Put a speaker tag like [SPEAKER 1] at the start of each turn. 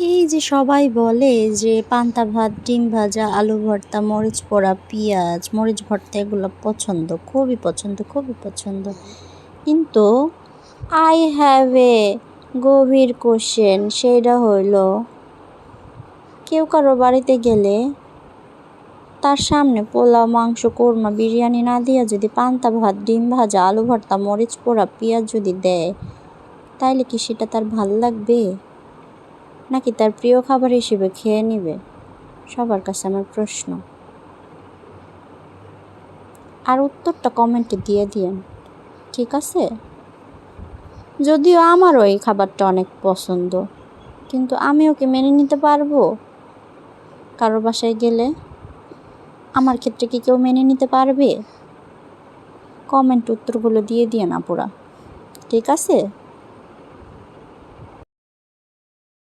[SPEAKER 1] এই যে সবাই বলে যে পান্তা ভাত, ডিম ভাজা, আলু ভর্তা, মরিচ পোড়া, পেঁয়াজ, মরিচ ভর্তা এগুলো পছন্দ, খুবই পছন্দ, খুবই পছন্দ। কিন্তু আই হ্যাভ এ গভীর কোশ্চেন, সেইটা হইল কেউ কারো বাড়িতে গেলে তার সামনে পোলাও, মাংস, কোরমা, বিরিয়ানি না দিয়া যদি পান্তা ভাত, ডিম ভাজা, আলু ভর্তা, মরিচ পোড়া, পেঁয়াজ যদি দেয়, তাইলে কি সেটা তার ভাল লাগবে, নাকি তার প্রিয় খাবার হিসেবে খেয়ে নিবে? সবার কাছে আমার প্রশ্ন। আর উত্তরটা কমেন্টে দিয়ে দিয়েন, ঠিক আছে? যদিও আমারও এই খাবারটা অনেক পছন্দ, কিন্তু আমি ওকে মেনে নিতে পারবো কারোর বাসায় গেলে? আমার ক্ষেত্রে কি কেউ মেনে নিতে পারবে? কমেন্ট উত্তরগুলো দিয়ে দিয়েন আপুরা, ঠিক আছে?